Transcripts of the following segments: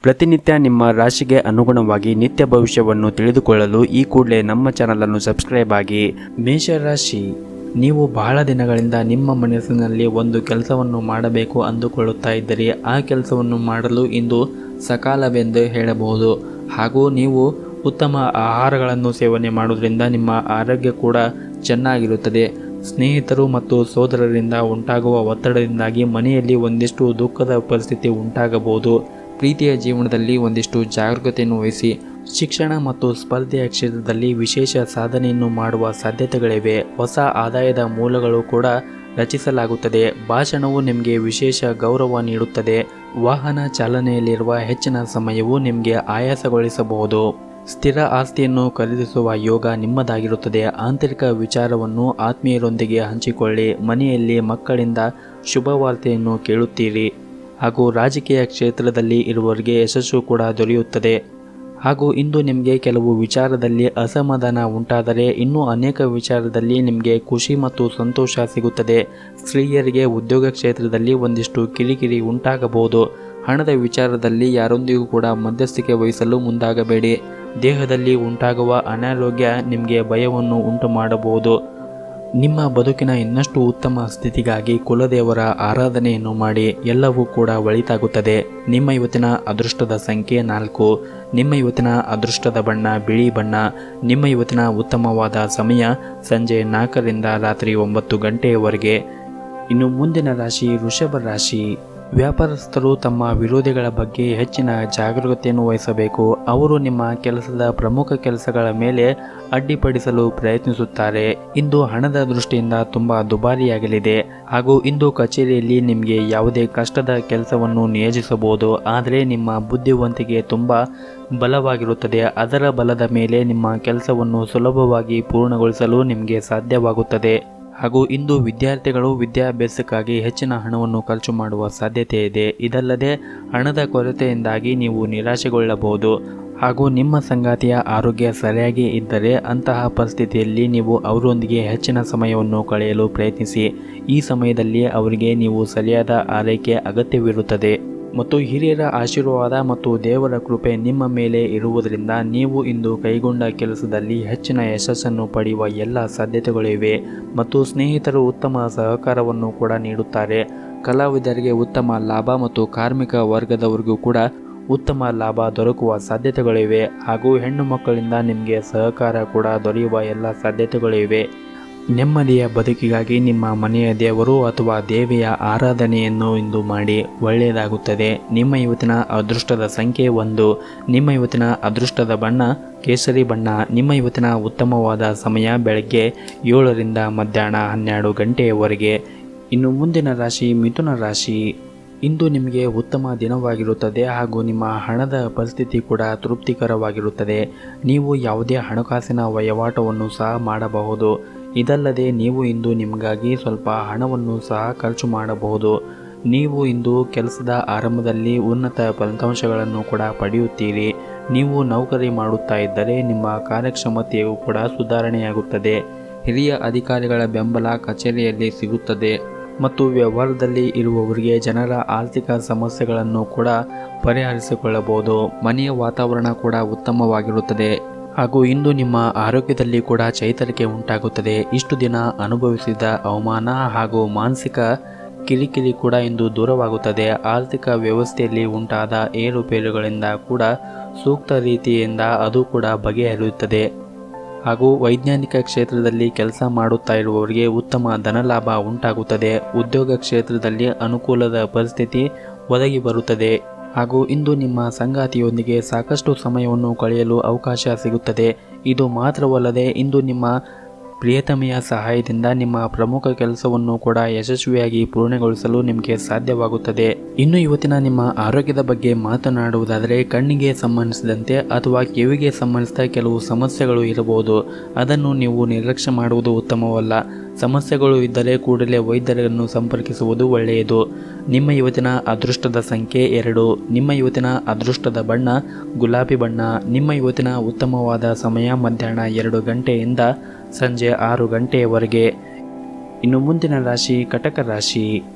ಪ್ರತಿನಿತ್ಯ ನಿಮ್ಮ ರಾಶಿಗೆ ಅನುಗುಣವಾಗಿ ನಿತ್ಯ ಭವಿಷ್ಯವನ್ನು ತಿಳಿದುಕೊಳ್ಳಲು ಈ ಕೂಡಲೇ ನಮ್ಮ ಚಾನಲನ್ನು ಸಬ್ಸ್ಕ್ರೈಬ್ ಆಗಿ. ಮೇಷರಾಶಿ, ನೀವು ಬಹಳ ದಿನಗಳಿಂದ ನಿಮ್ಮ ಮನಸ್ಸಿನಲ್ಲಿ ಒಂದು ಕೆಲಸವನ್ನು ಮಾಡಬೇಕು ಅಂದುಕೊಳ್ಳುತ್ತಾ ಇದ್ದರೆ ಆ ಕೆಲಸವನ್ನು ಮಾಡಲು ಇಂದು ಸಕಾಲವೆಂದು ಹೇಳಬಹುದು. ಹಾಗೂ ನೀವು ಉತ್ತಮ ಆಹಾರಗಳನ್ನು ಸೇವನೆ ಮಾಡುವುದರಿಂದ ನಿಮ್ಮ ಆರೋಗ್ಯ ಕೂಡ ಚೆನ್ನಾಗಿರುತ್ತದೆ. ಸ್ನೇಹಿತರು ಮತ್ತು ಸೋದರರಿಂದ ಉಂಟಾಗುವ ಒತ್ತಡದಿಂದಾಗಿ ಮನೆಯಲ್ಲಿ ಒಂದಿಷ್ಟು ದುಃಖದ ಪರಿಸ್ಥಿತಿ ಉಂಟಾಗಬಹುದು. ಪ್ರೀತಿಯ ಜೀವನದಲ್ಲಿ ಒಂದಿಷ್ಟು ಜಾಗರೂಕತೆಯನ್ನು ವಹಿಸಿ. ಶಿಕ್ಷಣ ಮತ್ತು ಸ್ಪರ್ಧೆಯ ಕ್ಷೇತ್ರದಲ್ಲಿ ವಿಶೇಷ ಸಾಧನೆಯನ್ನು ಮಾಡುವ ಸಾಧ್ಯತೆಗಳಿವೆ. ಹೊಸ ಆದಾಯದ ಮೂಲಗಳು ಕೂಡ ರಚಿಸಲಾಗುತ್ತದೆ. ಭಾಷಣವು ನಿಮಗೆ ವಿಶೇಷ ಗೌರವ ನೀಡುತ್ತದೆ. ವಾಹನ ಚಾಲನೆಯಲ್ಲಿರುವ ಹೆಚ್ಚಿನ ಸಮಯವು ನಿಮಗೆ ಆಯಾಸಗೊಳಿಸಬಹುದು. ಸ್ಥಿರ ಆಸ್ತಿಯನ್ನು ಖರೀದಿಸುವ ಯೋಗ ನಿಮ್ಮದಾಗಿರುತ್ತದೆ. ಆಂತರಿಕ ವಿಚಾರವನ್ನು ಆತ್ಮೀಯರೊಂದಿಗೆ ಹಂಚಿಕೊಳ್ಳಿ. ಮನೆಯಲ್ಲಿ ಮಕ್ಕಳಿಂದ ಶುಭವಾರ್ತೆಯನ್ನು ಕೇಳುತ್ತೀರಿ. ಹಾಗೂ ರಾಜಕೀಯ ಕ್ಷೇತ್ರದಲ್ಲಿ ಇರುವವರಿಗೆ ಯಶಸ್ಸು ಕೂಡ ದೊರೆಯುತ್ತದೆ. ಹಾಗೂ ಇಂದು ನಿಮಗೆ ಕೆಲವು ವಿಚಾರದಲ್ಲಿ ಅಸಮಾಧಾನ ಉಂಟಾದರೆ ಇನ್ನೂ ಅನೇಕ ವಿಚಾರದಲ್ಲಿ ನಿಮಗೆ ಖುಷಿ ಮತ್ತು ಸಂತೋಷ ಸಿಗುತ್ತದೆ. ಸ್ತ್ರೀಯರಿಗೆ ಉದ್ಯೋಗ ಕ್ಷೇತ್ರದಲ್ಲಿ ಒಂದಿಷ್ಟು ಕಿರಿಕಿರಿ ಉಂಟಾಗಬಹುದು. ಹಣದ ವಿಚಾರದಲ್ಲಿ ಯಾರೊಂದಿಗೂ ಕೂಡ ಮಧ್ಯಸ್ಥಿಕೆ ವಹಿಸಲು ಮುಂದಾಗಬೇಡಿ. ದೇಹದಲ್ಲಿ ಉಂಟಾಗುವ ಅನಾರೋಗ್ಯ ನಿಮಗೆ ಭಯವನ್ನು ಉಂಟು ಮಾಡಬಹುದು. ನಿಮ್ಮ ಬದುಕಿನ ಇನ್ನಷ್ಟು ಉತ್ತಮ ಸ್ಥಿತಿಗಾಗಿ ಕುಲದೇವರ ಆರಾಧನೆಯನ್ನು ಮಾಡಿ. ಎಲ್ಲವೂ ಕೂಡ ಒಳಿತಾಗುತ್ತದೆ. ನಿಮ್ಮ ಇವತ್ತಿನ ಅದೃಷ್ಟದ ಸಂಖ್ಯೆ 4. ನಿಮ್ಮ ಇವತ್ತಿನ ಅದೃಷ್ಟದ ಬಣ್ಣ ಬಿಳಿ ಬಣ್ಣ. ನಿಮ್ಮ ಇವತ್ತಿನ ಉತ್ತಮವಾದ ಸಮಯ ಸಂಜೆ 4ರಿಂದ ರಾತ್ರಿ 9 ಗಂಟೆಯವರೆಗೆ. ಇನ್ನು ಮುಂದಿನ ರಾಶಿ ವೃಷಭ ರಾಶಿ. ವ್ಯಾಪಾರಸ್ಥರು ತಮ್ಮ ವಿರೋಧಿಗಳ ಬಗ್ಗೆ ಹೆಚ್ಚಿನ ಜಾಗರೂಕತೆಯನ್ನು ವಹಿಸಬೇಕು. ಅವರು ನಿಮ್ಮ ಕೆಲಸದ ಪ್ರಮುಖ ಕೆಲಸಗಳ ಮೇಲೆ ಅಡ್ಡಿಪಡಿಸಲು ಪ್ರಯತ್ನಿಸುತ್ತಾರೆ. ಇಂದು ಹಣದ ದೃಷ್ಟಿಯಿಂದ ತುಂಬ ದುಬಾರಿಯಾಗಲಿದೆ. ಹಾಗೂ ಇಂದು ಕಚೇರಿಯಲ್ಲಿ ನಿಮಗೆ ಯಾವುದೇ ಕಷ್ಟದ ಕೆಲಸವನ್ನು ನಿಯೋಜಿಸಬಹುದು. ಆದರೆ ನಿಮ್ಮ ಬುದ್ಧಿವಂತಿಕೆ ತುಂಬ ಬಲವಾಗಿರುತ್ತದೆ. ಅದರ ಬಲದ ಮೇಲೆ ನಿಮ್ಮ ಕೆಲಸವನ್ನು ಸುಲಭವಾಗಿ ಪೂರ್ಣಗೊಳಿಸಲು ನಿಮಗೆ ಸಾಧ್ಯವಾಗುತ್ತದೆ. ಹಾಗೂ ಇಂದು ವಿದ್ಯಾರ್ಥಿಗಳು ವಿದ್ಯಾಭ್ಯಾಸಕ್ಕಾಗಿ ಹೆಚ್ಚಿನ ಹಣವನ್ನು ಖರ್ಚು ಮಾಡುವ ಸಾಧ್ಯತೆ ಇದೆ. ಇದಲ್ಲದೆ ಹಣದ ಕೊರತೆಯಿಂದಾಗಿ ನೀವು ನಿರಾಶೆಗೊಳ್ಳಬಹುದು. ಹಾಗೂ ನಿಮ್ಮ ಸಂಗಾತಿಯ ಆರೋಗ್ಯ ಸರಿಯಾಗಿ ಇದ್ದರೆ ಅಂತಹ ಪರಿಸ್ಥಿತಿಯಲ್ಲಿ ನೀವು ಅವರೊಂದಿಗೆ ಹೆಚ್ಚಿನ ಸಮಯವನ್ನು ಕಳೆಯಲು ಪ್ರಯತ್ನಿಸಿ. ಈ ಸಮಯದಲ್ಲಿ ಅವರಿಗೆ ನೀವು ಸರಿಯಾದ ಆರೈಕೆ ಅಗತ್ಯವಿರುತ್ತದೆ. ಮತ್ತು ಹಿರಿಯರ ಆಶೀರ್ವಾದ ಮತ್ತು ದೇವರ ಕೃಪೆ ನಿಮ್ಮ ಮೇಲೆ ಇರುವುದರಿಂದ ನೀವು ಇಂದು ಕೈಗೊಂಡ ಕೆಲಸದಲ್ಲಿ ಹೆಚ್ಚಿನ ಯಶಸ್ಸನ್ನು ಪಡೆಯುವ ಎಲ್ಲ ಸಾಧ್ಯತೆಗಳಿವೆ. ಮತ್ತು ಸ್ನೇಹಿತರು ಉತ್ತಮ ಸಹಕಾರವನ್ನು ಕೂಡ ನೀಡುತ್ತಾರೆ. ಕಲಾವಿದರಿಗೆ ಉತ್ತಮ ಲಾಭ ಮತ್ತು ಕಾರ್ಮಿಕ ವರ್ಗದವರಿಗೂ ಕೂಡ ಉತ್ತಮ ಲಾಭ ದೊರಕುವ ಸಾಧ್ಯತೆಗಳಿವೆ. ಹಾಗೂ ಹೆಣ್ಣು ಮಕ್ಕಳಿಂದ ನಿಮಗೆ ಸಹಕಾರ ಕೂಡ ದೊರೆಯುವ ಎಲ್ಲ ಸಾಧ್ಯತೆಗಳಿವೆ. ನೆಮ್ಮದಿಯ ಬದುಕಿಗಾಗಿ ನಿಮ್ಮ ಮನೆಯ ದೇವರು ಅಥವಾ ದೇವಿಯ ಆರಾಧನೆಯನ್ನು ಇಂದು ಮಾಡಿ. ಒಳ್ಳೆಯದಾಗುತ್ತದೆ. ನಿಮ್ಮ ಇವತ್ತಿನ ಅದೃಷ್ಟದ ಸಂಖ್ಯೆ 1. ನಿಮ್ಮ ಇವತ್ತಿನ ಅದೃಷ್ಟದ ಬಣ್ಣ ಕೇಸರಿ ಬಣ್ಣ. ನಿಮ್ಮ ಇವತ್ತಿನ ಉತ್ತಮವಾದ ಸಮಯ ಬೆಳಗ್ಗೆ 7ರಿಂದ ಮಧ್ಯಾಹ್ನ 12 ಗಂಟೆಯವರೆಗೆ. ಇನ್ನು ಮುಂದಿನ ರಾಶಿ ಮಿಥುನ ರಾಶಿ. ಇಂದು ನಿಮಗೆ ಉತ್ತಮ ದಿನವಾಗಿರುತ್ತದೆ. ಹಾಗೂ ನಿಮ್ಮ ಹಣದ ಪರಿಸ್ಥಿತಿ ಕೂಡ ತೃಪ್ತಿಕರವಾಗಿರುತ್ತದೆ. ನೀವು ಯಾವುದೇ ಹಣಕಾಸಿನ ವಹಿವಾಟವನ್ನು ಸಹ ಮಾಡಬಹುದು. ಇದಲ್ಲದೆ ನೀವು ಇಂದು ನಿಮಗಾಗಿ ಸ್ವಲ್ಪ ಹಣವನ್ನು ಸಹ ಖರ್ಚು ಮಾಡಬಹುದು. ನೀವು ಇಂದು ಕೆಲಸದ ಆರಂಭದಲ್ಲಿ ಉನ್ನತ ಫಲಿತಾಂಶಗಳನ್ನು ಕೂಡ ಪಡೆಯುತ್ತೀರಿ. ನೀವು ನೌಕರಿ ಮಾಡುತ್ತಾ ಇದ್ದರೆ ನಿಮ್ಮ ಕಾರ್ಯಕ್ಷಮತೆಯು ಕೂಡ ಸುಧಾರಣೆಯಾಗುತ್ತದೆ. ಹಿರಿಯ ಅಧಿಕಾರಿಗಳ ಬೆಂಬಲ ಕಚೇರಿಯಲ್ಲಿ ಸಿಗುತ್ತದೆ. ಮತ್ತು ವ್ಯವಹಾರದಲ್ಲಿ ಇರುವವರಿಗೆ ಜನರ ಆರ್ಥಿಕ ಸಮಸ್ಯೆಗಳನ್ನು ಕೂಡ ಪರಿಹರಿಸಿಕೊಳ್ಳಬಹುದು. ಮನೆಯ ವಾತಾವರಣ ಕೂಡ ಉತ್ತಮವಾಗಿರುತ್ತದೆ. ಹಾಗೂ ಇಂದು ನಿಮ್ಮ ಆರೋಗ್ಯದಲ್ಲಿ ಕೂಡ ಚೈತನ್ಯ ಉಂಟಾಗುತ್ತದೆ. ಇಷ್ಟು ದಿನ ಅನುಭವಿಸಿದ ಅವಮಾನ ಹಾಗೂ ಮಾನಸಿಕ ಕಿರಿಕಿರಿ ಕೂಡ ಇಂದು ದೂರವಾಗುತ್ತದೆ. ಆರ್ಥಿಕ ವ್ಯವಸ್ಥೆಯಲ್ಲಿ ಉಂಟಾದ ಏರುಪೇರುಗಳಿಂದ ಕೂಡ ಸೂಕ್ತ ರೀತಿಯಿಂದ ಅದು ಕೂಡ ಬಗೆಹರಿಯುತ್ತದೆ. ಹಾಗೂ ವೈಜ್ಞಾನಿಕ ಕ್ಷೇತ್ರದಲ್ಲಿ ಕೆಲಸ ಮಾಡುತ್ತಾ ಇರುವವರಿಗೆ ಉತ್ತಮ ಧನಲಾಭ ಉಂಟಾಗುತ್ತದೆ. ಉದ್ಯೋಗ ಕ್ಷೇತ್ರದಲ್ಲಿ ಅನುಕೂಲದ ಪರಿಸ್ಥಿತಿ ಒದಗಿ ಬರುತ್ತದೆ. ಹಾಗೂ ಇಂದು ನಿಮ್ಮ ಸಂಗಾತಿಯೊಂದಿಗೆ ಸಾಕಷ್ಟು ಸಮಯವನ್ನು ಕಳೆಯಲು ಅವಕಾಶ ಸಿಗುತ್ತದೆ. ಇದು ಮಾತ್ರವಲ್ಲದೆ ಇಂದು ನಿಮ್ಮ ಪ್ರಿಯತಮೆಯ ಸಹಾಯದಿಂದ ನಿಮ್ಮ ಪ್ರಮುಖ ಕೆಲಸವನ್ನು ಕೂಡ ಯಶಸ್ವಿಯಾಗಿ ಪೂರ್ಣಗೊಳಿಸಲು ನಿಮಗೆ ಸಾಧ್ಯವಾಗುತ್ತದೆ. ಇನ್ನು ಇವತ್ತಿನ ನಿಮ್ಮ ಆರೋಗ್ಯದ ಬಗ್ಗೆ ಮಾತನಾಡುವುದಾದರೆ ಕಣ್ಣಿಗೆ ಸಂಬಂಧಿಸಿದಂತೆ ಅಥವಾ ಕಿವಿಗೆ ಸಂಬಂಧಿಸಿದ ಕೆಲವು ಸಮಸ್ಯೆಗಳು ಇರಬಹುದು. ಅದನ್ನು ನೀವು ನಿರ್ಲಕ್ಷ್ಯ ಮಾಡುವುದು ಉತ್ತಮವಲ್ಲ. ಸಮಸ್ಯೆಗಳು ಇದ್ದರೆ ಕೂಡಲೇ ವೈದ್ಯರನ್ನು ಸಂಪರ್ಕಿಸುವುದು ಒಳ್ಳೆಯದು. ನಿಮ್ಮ ಇವತ್ತಿನ ಅದೃಷ್ಟದ ಸಂಖ್ಯೆ 2. ನಿಮ್ಮ ಇವತ್ತಿನ ಅದೃಷ್ಟದ ಬಣ್ಣ ಗುಲಾಬಿ ಬಣ್ಣ. ನಿಮ್ಮ ಇವತ್ತಿನ ಉತ್ತಮವಾದ ಸಮಯ ಮಧ್ಯಾಹ್ನ 2 ಗಂಟೆಯಿಂದ ಸಂಜೆ 6 ಗಂಟೆಯವರೆಗೆ. ಇನ್ನು ಮುಂದಿನ ರಾಶಿ ಕಟಕ ರಾಶಿ.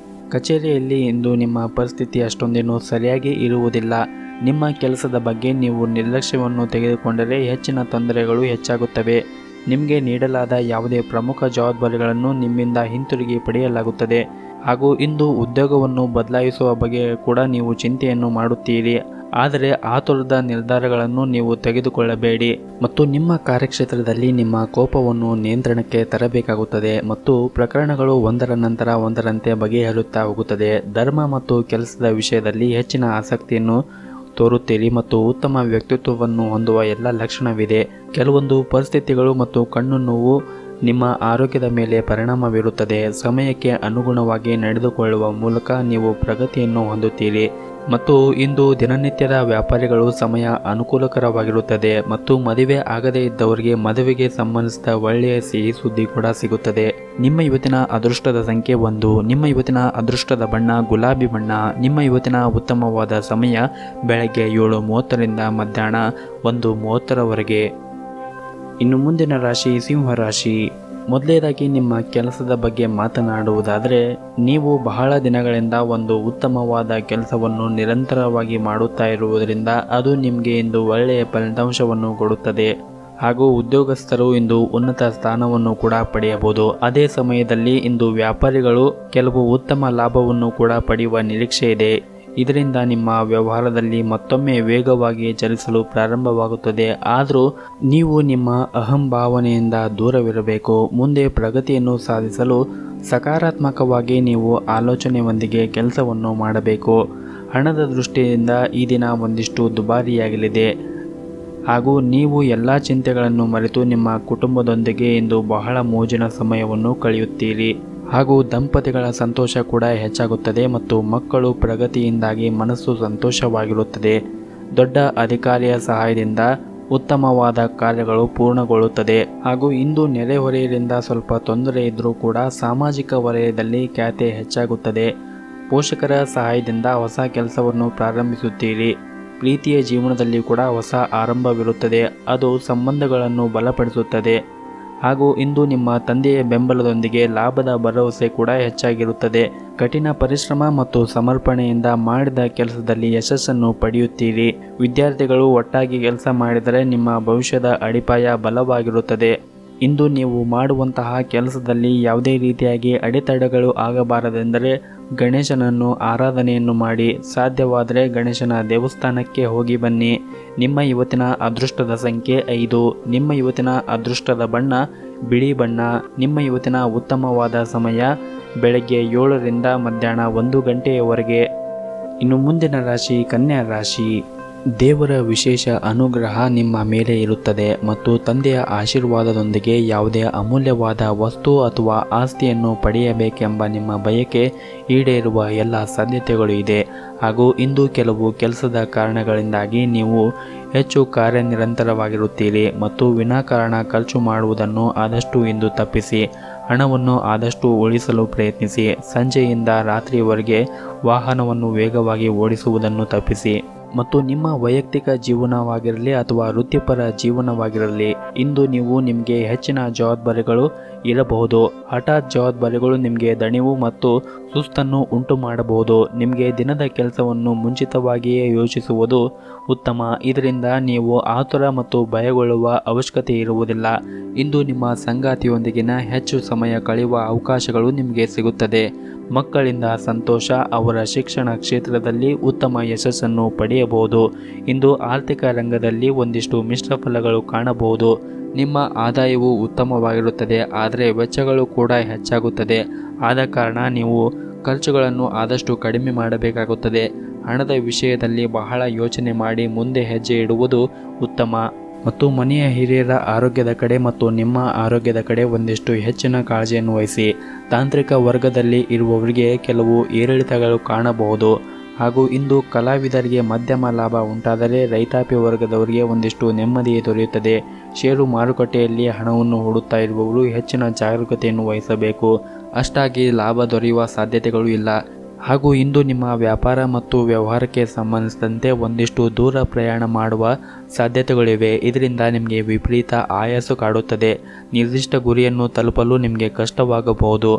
ಕಚೇರಿಯಲ್ಲಿ ಇಂದು ನಿಮ್ಮ ಪರಿಸ್ಥಿತಿ ಅಷ್ಟೊಂದೇನು ಸರಿಯಾಗಿ ಇರುವುದಿಲ್ಲ. ನಿಮ್ಮ ಕೆಲಸದ ಬಗ್ಗೆ ನೀವು ನಿರ್ಲಕ್ಷ್ಯವನ್ನು ತೆಗೆದುಕೊಂಡರೆ ಹೆಚ್ಚಿನ ತೊಂದರೆಗಳು ಹೆಚ್ಚಾಗುತ್ತವೆ. ನಿಮಗೆ ನೀಡಲಾದ ಯಾವುದೇ ಪ್ರಮುಖ ಜವಾಬ್ದಾರಿಗಳನ್ನು ನಿಮ್ಮಿಂದ ಹಿಂತಿರುಗಿ ಪಡೆಯಲಾಗುತ್ತದೆ. ಹಾಗೂ ಇಂದು ಉದ್ಯೋಗವನ್ನು ಬದಲಾಯಿಸುವ ಬಗ್ಗೆ ಕೂಡ ನೀವು ಚಿಂತೆಯನ್ನು ಮಾಡುತ್ತೀರಿ. ಆದರೆ ಆತುರದ ನಿರ್ಧಾರಗಳನ್ನು ನೀವು ತೆಗೆದುಕೊಳ್ಳಬೇಡಿ ಮತ್ತು ನಿಮ್ಮ ಕಾರ್ಯಕ್ಷೇತ್ರದಲ್ಲಿ ನಿಮ್ಮ ಕೋಪವನ್ನು ನಿಯಂತ್ರಣಕ್ಕೆ ತರಬೇಕಾಗುತ್ತದೆ ಮತ್ತು ಪ್ರಕರಣಗಳು ಒಂದರ ನಂತರ ಒಂದರಂತೆ ಬಗೆಹರುತ್ತಾ ಹೋಗುತ್ತದೆ. ಧರ್ಮ ಮತ್ತು ಕೆಲಸದ ವಿಷಯದಲ್ಲಿ ಹೆಚ್ಚಿನ ಆಸಕ್ತಿಯನ್ನು ತೋರುತ್ತೀರಿ ಮತ್ತು ಉತ್ತಮ ವ್ಯಕ್ತಿತ್ವವನ್ನು ಹೊಂದುವ ಎಲ್ಲ ಲಕ್ಷಣವಿದೆ. ಕೆಲವೊಂದು ಪರಿಸ್ಥಿತಿಗಳು ಮತ್ತು ಕಣ್ಣು ನೋವು ನಿಮ್ಮ ಆರೋಗ್ಯದ ಮೇಲೆ ಪರಿಣಾಮ ಬೀರುತ್ತದೆ. ಸಮಯಕ್ಕೆ ಅನುಗುಣವಾಗಿ ನಡೆದುಕೊಳ್ಳುವ ಮೂಲಕ ನೀವು ಪ್ರಗತಿಯನ್ನು ಹೊಂದುತ್ತೀರಿ ಮತ್ತು ಇಂದು ದಿನನಿತ್ಯದ ವ್ಯಾಪಾರಿಗಳು ಸಮಯ ಅನುಕೂಲಕರವಾಗಿರುತ್ತದೆ ಮತ್ತು ಮದುವೆ ಆಗದೇ ಇದ್ದವರಿಗೆ ಮದುವೆಗೆ ಸಂಬಂಧಿಸಿದ ಒಳ್ಳೆಯ ಸಿಹಿ ಸುದ್ದಿ ಕೂಡ ಸಿಗುತ್ತದೆ. ನಿಮ್ಮ ಇವತ್ತಿನ ಅದೃಷ್ಟದ ಸಂಖ್ಯೆ 1. ನಿಮ್ಮ ಇವತ್ತಿನ ಅದೃಷ್ಟದ ಬಣ್ಣ ಗುಲಾಬಿ ಬಣ್ಣ. ನಿಮ್ಮ ಇವತ್ತಿನ ಉತ್ತಮವಾದ ಸಮಯ ಬೆಳಗ್ಗೆ 7:30ರಿಂದ ಮಧ್ಯಾಹ್ನ 1:30ರವರೆಗೆ. ಇನ್ನು ಮುಂದಿನ ರಾಶಿ ಸಿಂಹರಾಶಿ. ಮೊದಲನೇದಾಗಿ ನಿಮ್ಮ ಕೆಲಸದ ಬಗ್ಗೆ ಮಾತನಾಡುವುದಾದರೆ, ನೀವು ಬಹಳ ದಿನಗಳಿಂದ ಒಂದು ಉತ್ತಮವಾದ ಕೆಲಸವನ್ನು ನಿರಂತರವಾಗಿ ಮಾಡುತ್ತಾ ಇರುವುದರಿಂದ ಅದು ನಿಮಗೆ ಇಂದು ಒಳ್ಳೆಯ ಫಲಿತಾಂಶವನ್ನು ಕೊಡುತ್ತದೆ. ಹಾಗೂ ಉದ್ಯೋಗಸ್ಥರು ಇಂದು ಉನ್ನತ ಸ್ಥಾನವನ್ನು ಕೂಡ ಪಡೆಯಬಹುದು. ಅದೇ ಸಮಯದಲ್ಲಿ ಇಂದು ವ್ಯಾಪಾರಿಗಳು ಕೆಲವು ಉತ್ತಮ ಲಾಭವನ್ನು ಕೂಡ ಪಡೆಯುವ ನಿರೀಕ್ಷೆ ಇದೆ. ಇದರಿಂದ ನಿಮ್ಮ ವ್ಯವಹಾರದಲ್ಲಿ ಮತ್ತೊಮ್ಮೆ ವೇಗವಾಗಿ ಚಲಿಸಲು ಪ್ರಾರಂಭವಾಗುತ್ತದೆ. ಆದರೂ ನೀವು ನಿಮ್ಮ ಅಹಂಭಾವನೆಯಿಂದ ದೂರವಿರಬೇಕು. ಮುಂದೆ ಪ್ರಗತಿಯನ್ನು ಸಾಧಿಸಲು ಸಕಾರಾತ್ಮಕವಾಗಿ ನೀವು ಆಲೋಚನೆಯೊಂದಿಗೆ ಕೆಲಸವನ್ನು ಮಾಡಬೇಕು. ಹಣದ ದೃಷ್ಟಿಯಿಂದ ಈ ದಿನ ಒಂದಿಷ್ಟು ದುಬಾರಿಯಾಗಲಿದೆ ಹಾಗೂ ನೀವು ಎಲ್ಲ ಚಿಂತೆಗಳನ್ನು ಮರೆತು ನಿಮ್ಮ ಕುಟುಂಬದೊಂದಿಗೆ ಇಂದು ಬಹಳ ಮೋಜಿನ ಸಮಯವನ್ನು ಕಳೆಯುತ್ತೀರಿ. ಹಾಗೂ ದಂಪತಿಗಳ ಸಂತೋಷ ಕೂಡ ಹೆಚ್ಚಾಗುತ್ತದೆ ಮತ್ತು ಮಕ್ಕಳು ಪ್ರಗತಿಯಿಂದಾಗಿ ಮನಸ್ಸು ಸಂತೋಷವಾಗಿರುತ್ತದೆ. ದೊಡ್ಡ ಅಧಿಕಾರಿಯ ಸಹಾಯದಿಂದ ಉತ್ತಮವಾದ ಕಾರ್ಯಗಳು ಪೂರ್ಣಗೊಳ್ಳುತ್ತದೆ. ಹಾಗೂ ಇಂದು ನೆರೆಹೊರೆಯರಿಂದ ಸ್ವಲ್ಪ ತೊಂದರೆ ಇದ್ದರೂ ಕೂಡ ಸಾಮಾಜಿಕ ವಲಯದಲ್ಲಿ ಖ್ಯಾತಿ ಹೆಚ್ಚಾಗುತ್ತದೆ. ಪೋಷಕರ ಸಹಾಯದಿಂದ ಹೊಸ ಕೆಲಸವನ್ನು ಪ್ರಾರಂಭಿಸುತ್ತೀರಿ. ಪ್ರೀತಿಯ ಜೀವನದಲ್ಲಿ ಕೂಡ ಹೊಸ ಆರಂಭವಿರುತ್ತದೆ. ಅದು ಸಂಬಂಧಗಳನ್ನು ಬಲಪಡಿಸುತ್ತದೆ. ಹಾಗೂ ಇಂದು ನಿಮ್ಮ ತಂದೆಯ ಬೆಂಬಲದೊಂದಿಗೆ ಲಾಭದ ಭರವಸೆ ಕೂಡ ಹೆಚ್ಚಾಗಿರುತ್ತದೆ. ಕಠಿಣ ಪರಿಶ್ರಮ ಮತ್ತು ಸಮರ್ಪಣೆಯಿಂದ ಮಾಡಿದ ಕೆಲಸದಲ್ಲಿ ಯಶಸ್ಸನ್ನು ಪಡೆಯುತ್ತೀರಿ. ವಿದ್ಯಾರ್ಥಿಗಳು ಒಟ್ಟಾಗಿ ಕೆಲಸ ಮಾಡಿದರೆ ನಿಮ್ಮ ಭವಿಷ್ಯದ ಅಡಿಪಾಯ ಬಲವಾಗಿರುತ್ತದೆ. ಇಂದು ನೀವು ಮಾಡುವಂತಹ ಕೆಲಸದಲ್ಲಿ ಯಾವುದೇ ರೀತಿಯಾಗಿ ಅಡೆತಡೆಗಳು ಆಗಬಾರದೆಂದರೆ ಗಣೇಶನನ್ನು ಆರಾಧನೆಯನ್ನು ಮಾಡಿ. ಸಾಧ್ಯವಾದರೆ ಗಣೇಶನ ದೇವಸ್ಥಾನಕ್ಕೆ ಹೋಗಿ ಬನ್ನಿ. ನಿಮ್ಮ ಇವತ್ತಿನ ಅದೃಷ್ಟದ ಸಂಖ್ಯೆ 5. ನಿಮ್ಮ ಇವತ್ತಿನ ಅದೃಷ್ಟದ ಬಣ್ಣ ಬಿಳಿ ಬಣ್ಣ. ನಿಮ್ಮ ಇವತ್ತಿನ ಉತ್ತಮವಾದ ಸಮಯ ಬೆಳಗ್ಗೆ 7ರಿಂದ ಮಧ್ಯಾಹ್ನ 1 ಗಂಟೆಯವರೆಗೆ. ಇನ್ನು ಮುಂದಿನ ರಾಶಿ ಕನ್ಯಾ ರಾಶಿ. ದೇವರ ವಿಶೇಷ ಅನುಗ್ರಹ ನಿಮ್ಮ ಮೇಲೆ ಇರುತ್ತದೆ ಮತ್ತು ತಂದೆಯ ಆಶೀರ್ವಾದದೊಂದಿಗೆ ಯಾವುದೇ ಅಮೂಲ್ಯವಾದ ವಸ್ತು ಅಥವಾ ಆಸ್ತಿಯನ್ನು ಪಡೆಯಬೇಕೆಂಬ ನಿಮ್ಮ ಬಯಕೆ ಈಡೇರುವ ಎಲ್ಲ ಸಾಧ್ಯತೆಗಳು ಇದೆ. ಹಾಗೂ ಇಂದು ಕೆಲವು ಕೆಲಸದ ಕಾರಣಗಳಿಂದಾಗಿ ನೀವು ಹೆಚ್ಚು ಕಾರ್ಯನಿರಂತರವಾಗಿರುತ್ತೀರಿ ಮತ್ತು ವಿನಾಕಾರಣ ಖರ್ಚು ಮಾಡುವುದನ್ನು ಆದಷ್ಟು ಇಂದು ತಪ್ಪಿಸಿ. ಹಣವನ್ನು ಆದಷ್ಟು ಉಳಿಸಲು ಪ್ರಯತ್ನಿಸಿ. ಸಂಜೆಯಿಂದ ರಾತ್ರಿಯವರೆಗೆ ವಾಹನವನ್ನು ವೇಗವಾಗಿ ಓಡಿಸುವುದನ್ನು ತಪ್ಪಿಸಿ. ಮತ್ತು ನಿಮ್ಮ ವೈಯಕ್ತಿಕ ಜೀವನವಾಗಿರಲಿ ಅಥವಾ ವೃತ್ತಿಪರ ಜೀವನವಾಗಿರಲಿ, ಇಂದು ನೀವು ನಿಮಗೆ ಹೆಚ್ಚಿನ ಜವಾಬ್ದಾರಿಗಳು ಇರಬಹುದು. ಹಠಾತ್ ಜವಾಬ್ದಾರಿಗಳು ನಿಮಗೆ ದಣಿವು ಮತ್ತು ಸುಸ್ತನ್ನು ಉಂಟು ಮಾಡಬಹುದು. ನಿಮಗೆ ದಿನದ ಕೆಲಸವನ್ನು ಮುಂಚಿತವಾಗಿಯೇ ಯೋಚಿಸುವುದು ಉತ್ತಮ. ಇದರಿಂದ ನೀವು ಆತುರ ಮತ್ತು ಭಯಗೊಳ್ಳುವ ಅವಶ್ಯಕತೆ ಇರುವುದಿಲ್ಲ. ಇಂದು ನಿಮ್ಮ ಸಂಗಾತಿಯೊಂದಿಗಿನ ಹೆಚ್ಚು ಸಮಯ ಕಳೆಯುವ ಅವಕಾಶಗಳು ನಿಮಗೆ ಸಿಗುತ್ತದೆ. ಮಕ್ಕಳಿಂದ ಸಂತೋಷ. ಅವರ ಶಿಕ್ಷಣ ಕ್ಷೇತ್ರದಲ್ಲಿ ಉತ್ತಮ ಯಶಸ್ಸನ್ನು ಪಡೆಯಬಹುದು. ಇಂದು ಆರ್ಥಿಕ ರಂಗದಲ್ಲಿ ಒಂದಿಷ್ಟು ಮಿಶ್ರ ಫಲಗಳು ಕಾಣಬಹುದು. ನಿಮ್ಮ ಆದಾಯವು ಉತ್ತಮವಾಗಿರುತ್ತದೆ, ಆದರೆ ವೆಚ್ಚಗಳು ಕೂಡ ಹೆಚ್ಚಾಗುತ್ತದೆ. ಆದ ಕಾರಣ ನೀವು ಖರ್ಚುಗಳನ್ನು ಆದಷ್ಟು ಕಡಿಮೆ ಮಾಡಬೇಕಾಗುತ್ತದೆ. ಹಣದ ವಿಷಯದಲ್ಲಿ ಬಹಳ ಯೋಚನೆ ಮಾಡಿ ಮುಂದೆ ಹೆಜ್ಜೆ ಇಡುವುದು ಉತ್ತಮ. ಮತ್ತು ಮನೆಯ ಹಿರಿಯರ ಆರೋಗ್ಯದ ಕಡೆ ಮತ್ತು ನಿಮ್ಮ ಆರೋಗ್ಯದ ಕಡೆ ಒಂದಿಷ್ಟು ಹೆಚ್ಚಿನ ಕಾಳಜಿಯನ್ನು ವಹಿಸಿ. ತಾಂತ್ರಿಕ ವರ್ಗದಲ್ಲಿ ಇರುವವರಿಗೆ ಕೆಲವು ಏರಿಳಿತಗಳು ಕಾಣಬಹುದು. ಹಾಗೂ ಇಂದು ಕಲಾವಿದರಿಗೆ ಮಧ್ಯಮ ಲಾಭ ಉಂಟಾದರೆ ರೈತಾಪಿ ವರ್ಗದವರಿಗೆ ಒಂದಿಷ್ಟು ನೆಮ್ಮದಿ ದೊರೆಯುತ್ತದೆ. ಷೇರು ಮಾರುಕಟ್ಟೆಯಲ್ಲಿ ಹಣವನ್ನು ಹೂಡುತ್ತಾ ಇರುವವರು ಹೆಚ್ಚಿನ ಜಾಗರೂಕತೆಯನ್ನು ವಹಿಸಬೇಕು. ಅಷ್ಟಾಗಿ ಲಾಭ ದೊರೆಯುವ ಸಾಧ್ಯತೆಗಳು ಇಲ್ಲ. ಹಾಗೂ ಇಂದು ನಿಮ್ಮ ವ್ಯಾಪಾರ ಮತ್ತು ವ್ಯವಹಾರಕ್ಕೆ ಸಂಬಂಧಿಸಿದಂತೆ ಒಂದಿಷ್ಟು ದೂರ ಪ್ರಯಾಣ ಮಾಡುವ ಸಾಧ್ಯತೆಗಳಿವೆ. ಇದರಿಂದ ನಿಮಗೆ ವಿಪರೀತ ಆಯಾಸ ಕಾಡುತ್ತದೆ. ನಿರ್ದಿಷ್ಟ ಗುರಿಯನ್ನು ತಲುಪಲು ನಿಮಗೆ ಕಷ್ಟವಾಗಬಹುದು.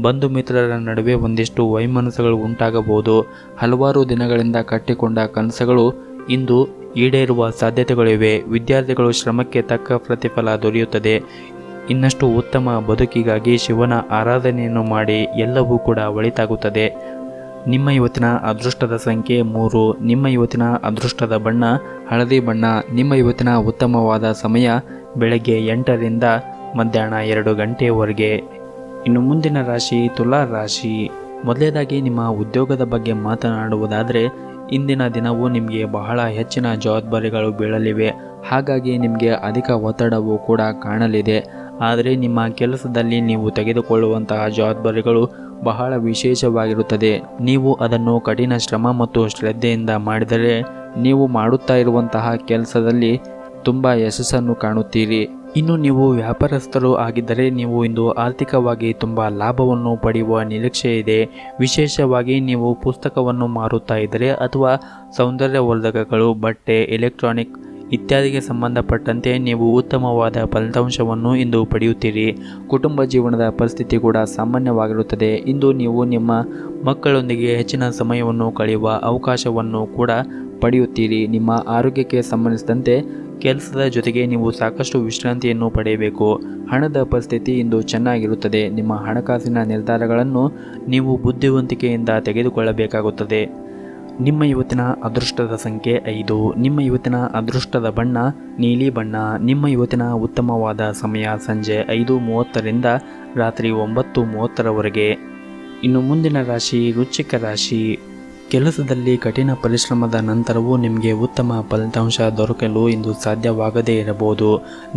ಬಂಧು ಮಿತ್ರರ ನಡುವೆ ಒಂದಿಷ್ಟು ವೈಮನಸ್ಸುಗಳು ಉಂಟಾಗಬಹುದು. ಹಲವಾರು ದಿನಗಳಿಂದ ಕಟ್ಟಿಕೊಂಡ ಕನಸುಗಳು ಇಂದು ಈಡೇರುವ ಸಾಧ್ಯತೆಗಳಿವೆ. ವಿದ್ಯಾರ್ಥಿಗಳು ಶ್ರಮಕ್ಕೆ ತಕ್ಕ ಪ್ರತಿಫಲ ದೊರೆಯುತ್ತದೆ. ಇನ್ನಷ್ಟು ಉತ್ತಮ ಬದುಕಿಗಾಗಿ ಶಿವನ ಆರಾಧನೆಯನ್ನು ಮಾಡಿ ಎಲ್ಲವೂ ಕೂಡ ಒಳಿತಾಗುತ್ತದೆ. ನಿಮ್ಮ ಇವತ್ತಿನ ಅದೃಷ್ಟದ ಸಂಖ್ಯೆ 3. ನಿಮ್ಮ ಇವತ್ತಿನ ಅದೃಷ್ಟದ ಬಣ್ಣ ಹಳದಿ ಬಣ್ಣ. ನಿಮ್ಮ ಇವತ್ತಿನ ಉತ್ತಮವಾದ ಸಮಯ ಬೆಳಗ್ಗೆ 8ರಿಂದ ಮಧ್ಯಾಹ್ನ 2 ಗಂಟೆಯವರೆಗೆ. ಇನ್ನು ಮುಂದಿನ ರಾಶಿ ತುಲಾ ರಾಶಿ. ಮೊದಲನೇದಾಗಿ ನಿಮ್ಮ ಉದ್ಯೋಗದ ಬಗ್ಗೆ ಮಾತನಾಡುವುದಾದರೆ, ಇಂದಿನ ದಿನವೂ ನಿಮಗೆ ಬಹಳ ಹೆಚ್ಚಿನ ಜವಾಬ್ದಾರಿಗಳು ಬೀಳಲಿವೆ. ಹಾಗಾಗಿ ನಿಮಗೆ ಅಧಿಕ ಒತ್ತಡವೂ ಕೂಡ ಕಾಣಲಿದೆ. ಆದರೆ ನಿಮ್ಮ ಕೆಲಸದಲ್ಲಿ ನೀವು ತೆಗೆದುಕೊಳ್ಳುವಂತಹ ಜವಾಬ್ದಾರಿಗಳು ಬಹಳ ವಿಶೇಷವಾಗಿರುತ್ತದೆ. ನೀವು ಅದನ್ನು ಕಠಿಣ ಶ್ರಮ ಮತ್ತು ಶ್ರದ್ಧೆಯಿಂದ ಮಾಡಿದರೆ ನೀವು ಮಾಡುತ್ತಾ ಇರುವಂತಹ ಕೆಲಸದಲ್ಲಿ ತುಂಬ ಯಶಸ್ಸನ್ನು ಕಾಣುತ್ತೀರಿ. ಇನ್ನು ನೀವು ವ್ಯಾಪಾರಸ್ಥರು ಆಗಿದ್ದರೆ ನೀವು ಇಂದು ಆರ್ಥಿಕವಾಗಿ ತುಂಬ ಲಾಭವನ್ನು ಪಡೆಯುವ ನಿರೀಕ್ಷೆ ಇದೆ. ವಿಶೇಷವಾಗಿ ನೀವು ಪುಸ್ತಕವನ್ನು ಮಾರುತ್ತಾ ಇದ್ದರೆ ಅಥವಾ ಸೌಂದರ್ಯವರ್ಧಕಗಳು, ಬಟ್ಟೆ, ಎಲೆಕ್ಟ್ರಾನಿಕ್ ಇತ್ಯಾದಿಗೆ ಸಂಬಂಧಪಟ್ಟಂತೆ ನೀವು ಉತ್ತಮವಾದ ಫಲಿತಾಂಶವನ್ನು ಇಂದು ಪಡೆಯುತ್ತೀರಿ. ಕುಟುಂಬ ಜೀವನದ ಪರಿಸ್ಥಿತಿ ಕೂಡ ಸಾಮಾನ್ಯವಾಗಿರುತ್ತದೆ. ಇಂದು ನೀವು ನಿಮ್ಮ ಮಕ್ಕಳೊಂದಿಗೆ ಹೆಚ್ಚಿನ ಸಮಯವನ್ನು ಕಳೆಯುವ ಅವಕಾಶವನ್ನು ಕೂಡ ಪಡೆಯುತ್ತೀರಿ. ನಿಮ್ಮ ಆರೋಗ್ಯಕ್ಕೆ ಸಂಬಂಧಿಸಿದಂತೆ ಕೆಲಸದ ಜೊತೆಗೆ ನೀವು ಸಾಕಷ್ಟು ವಿಶ್ರಾಂತಿಯನ್ನು ಪಡೆಯಬೇಕು. ಹಣದ ಪರಿಸ್ಥಿತಿ ಇಂದು ಚೆನ್ನಾಗಿರುತ್ತದೆ. ನಿಮ್ಮ ಹಣಕಾಸಿನ ನಿರ್ಧಾರಗಳನ್ನು ನೀವು ಬುದ್ಧಿವಂತಿಕೆಯಿಂದ ತೆಗೆದುಕೊಳ್ಳಬೇಕಾಗುತ್ತದೆ. ನಿಮ್ಮ ಇವತ್ತಿನ ಅದೃಷ್ಟದ ಸಂಖ್ಯೆ 5. ನಿಮ್ಮ ಇವತ್ತಿನ ಅದೃಷ್ಟದ ಬಣ್ಣ ನೀಲಿ ಬಣ್ಣ. ನಿಮ್ಮ ಇವತ್ತಿನ ಉತ್ತಮವಾದ ಸಮಯ ಸಂಜೆ 5:30ರಿಂದ ರಾತ್ರಿ 9:30ರವರೆಗೆ. ಇನ್ನು ಮುಂದಿನ ರಾಶಿ ವೃಶ್ಚಿಕ ರಾಶಿ. ಕೆಲಸದಲ್ಲಿ ಕಠಿಣ ಪರಿಶ್ರಮದ ನಂತರವೂ ನಿಮಗೆ ಉತ್ತಮ ಫಲಿತಾಂಶ ದೊರಕಲು ಇಂದು ಸಾಧ್ಯವಾಗದೇ ಇರಬಹುದು.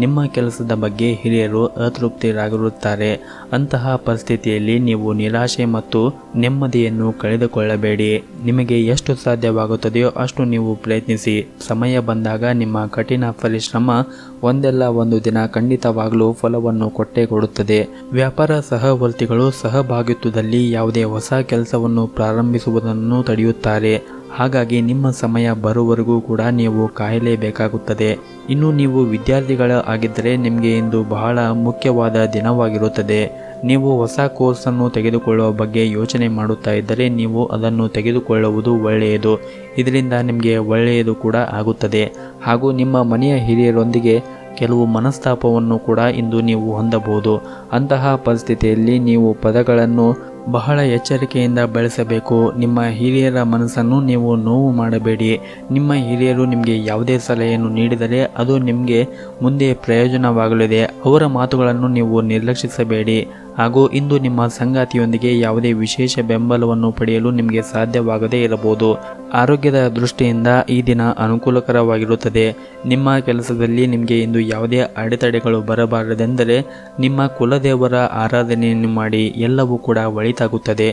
ನಿಮ್ಮ ಕೆಲಸದ ಬಗ್ಗೆ ಹಿರಿಯರು ಅತೃಪ್ತರಾಗಿರುತ್ತಾರೆ. ಅಂತಹ ಪರಿಸ್ಥಿತಿಯಲ್ಲಿ ನೀವು ನಿರಾಶೆ ಮತ್ತು ನೆಮ್ಮದಿಯನ್ನು ಕಳೆದುಕೊಳ್ಳಬೇಡಿ. ನಿಮಗೆ ಎಷ್ಟು ಸಾಧ್ಯವಾಗುತ್ತದೆಯೋ ಅಷ್ಟು ನೀವು ಪ್ರಯತ್ನಿಸಿ. ಸಮಯ ಬಂದಾಗ ನಿಮ್ಮ ಕಠಿಣ ಪರಿಶ್ರಮ ಒಂದಲ್ಲ ಒಂದು ದಿನ ಖಂಡಿತವಾಗಲೂ ಫಲವನ್ನು ಕೊಟ್ಟೇ ಕೊಡುತ್ತದೆ. ವ್ಯಾಪಾರ ಸಹವರ್ತಿಗಳು ಸಹಭಾಗಿತ್ವದಲ್ಲಿ ಯಾವುದೇ ಹೊಸ ಕೆಲಸವನ್ನು ಪ್ರಾರಂಭಿಸುವುದನ್ನು ತಡೆಯುತ್ತಾರೆ. ಹಾಗಾಗಿ ನಿಮ್ಮ ಸಮಯ ಬರುವವರೆಗೂ ಕೂಡ ನೀವು ಕಾಯಲೇಬೇಕಾಗುತ್ತದೆ. ಇನ್ನು ನೀವು ವಿದ್ಯಾರ್ಥಿಗಳ ಆಗಿದ್ದರೆ ನಿಮಗೆ ಇಂದು ಬಹಳ ಮುಖ್ಯವಾದ ದಿನವಾಗಿರುತ್ತದೆ. ನೀವು ಹೊಸ ಕೋರ್ಸನ್ನು ತೆಗೆದುಕೊಳ್ಳುವ ಬಗ್ಗೆ ಯೋಚನೆ ಮಾಡುತ್ತಾ ಇದ್ದರೆ ನೀವು ಅದನ್ನು ತೆಗೆದುಕೊಳ್ಳುವುದು ಒಳ್ಳೆಯದು. ಇದರಿಂದ ನಿಮಗೆ ಒಳ್ಳೆಯದು ಕೂಡ ಆಗುತ್ತದೆ. ಹಾಗೂ ನಿಮ್ಮ ಮನೆಯ ಹಿರಿಯರೊಂದಿಗೆ ಕೆಲವು ಮನಸ್ತಾಪವನ್ನು ಕೂಡ ಇಂದು ನೀವು ಹೊಂದಬಹುದು. ಅಂತಹ ಪರಿಸ್ಥಿತಿಯಲ್ಲಿ ನೀವು ಪದಗಳನ್ನು ಬಹಳ ಎಚ್ಚರಿಕೆಯಿಂದ ಬಳಸಬೇಕು. ನಿಮ್ಮ ಹಿರಿಯರ ಮನಸ್ಸನ್ನು ನೀವು ನೋವು ಮಾಡಬೇಡಿ. ನಿಮ್ಮ ಹಿರಿಯರು ನಿಮಗೆ ಯಾವುದೇ ಸಲಹೆಯನ್ನು ನೀಡಿದರೆ ಅದು ನಿಮಗೆ ಮುಂದೆ ಪ್ರಯೋಜನವಾಗಲಿದೆ. ಅವರ ಮಾತುಗಳನ್ನು ನೀವು ನಿರ್ಲಕ್ಷಿಸಬೇಡಿ. ಹಾಗೂ ಇಂದು ನಿಮ್ಮ ಸಂಗಾತಿಯೊಂದಿಗೆ ಯಾವುದೇ ವಿಶೇಷ ಬೆಂಬಲವನ್ನು ಪಡೆಯಲು ನಿಮಗೆ ಸಾಧ್ಯವಾಗದೇ ಇರಬಹುದು. ಆರೋಗ್ಯದ ದೃಷ್ಟಿಯಿಂದ ಈ ದಿನ ಅನುಕೂಲಕರವಾಗಿರುತ್ತದೆ. ನಿಮ್ಮ ಕೆಲಸದಲ್ಲಿ ನಿಮಗೆ ಇಂದು ಯಾವುದೇ ಅಡೆತಡೆಗಳು ಬರಬಾರದೆಂದರೆ ನಿಮ್ಮ ಕುಲದೇವರ ಆರಾಧನೆಯನ್ನು ಮಾಡಿ. ಎಲ್ಲವೂ ಕೂಡ ಒಳಿತಾಗುತ್ತದೆ.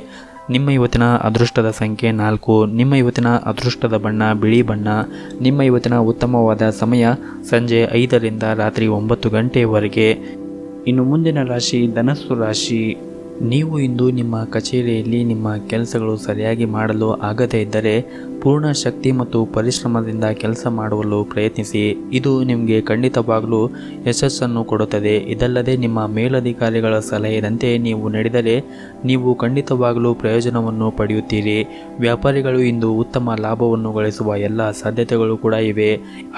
ನಿಮ್ಮ ಇವತ್ತಿನ ಅದೃಷ್ಟದ ಸಂಖ್ಯೆ 4. ನಿಮ್ಮ ಇವತ್ತಿನ ಅದೃಷ್ಟದ ಬಣ್ಣ ಬಿಳಿ ಬಣ್ಣ. ನಿಮ್ಮ ಇವತ್ತಿನ ಉತ್ತಮವಾದ ಸಮಯ ಸಂಜೆ 5ರಿಂದ ರಾತ್ರಿ 9 ಗಂಟೆಯವರೆಗೆ. ಇನ್ನು ಮುಂದಿನ ರಾಶಿ ಧನಸ್ಸು ರಾಶಿ. ನೀವು ಇಂದು ನಿಮ್ಮ ಕಚೇರಿಯಲ್ಲಿ ನಿಮ್ಮ ಕೆಲಸಗಳು ಸರಿಯಾಗಿ ಮಾಡಲು ಆಗದೇ ಇದ್ದರೆ ಪೂರ್ಣ ಶಕ್ತಿ ಮತ್ತು ಪರಿಶ್ರಮದಿಂದ ಕೆಲಸ ಮಾಡಲು ಪ್ರಯತ್ನಿಸಿ. ಇದು ನಿಮಗೆ ಖಂಡಿತವಾಗಲೂ ಯಶಸ್ಸನ್ನು ಕೊಡುತ್ತದೆ. ಇದಲ್ಲದೆ ನಿಮ್ಮ ಮೇಲಧಿಕಾರಿಗಳ ಸಲಹೆಯಂತೆ ನೀವು ನಡೆದರೆ ನೀವು ಖಂಡಿತವಾಗಲೂ ಪ್ರಯೋಜನವನ್ನು ಪಡೆಯುತ್ತೀರಿ. ವ್ಯಾಪಾರಿಗಳು ಇಂದು ಉತ್ತಮ ಲಾಭವನ್ನು ಗಳಿಸುವ ಎಲ್ಲ ಸಾಧ್ಯತೆಗಳು ಕೂಡ ಇವೆ.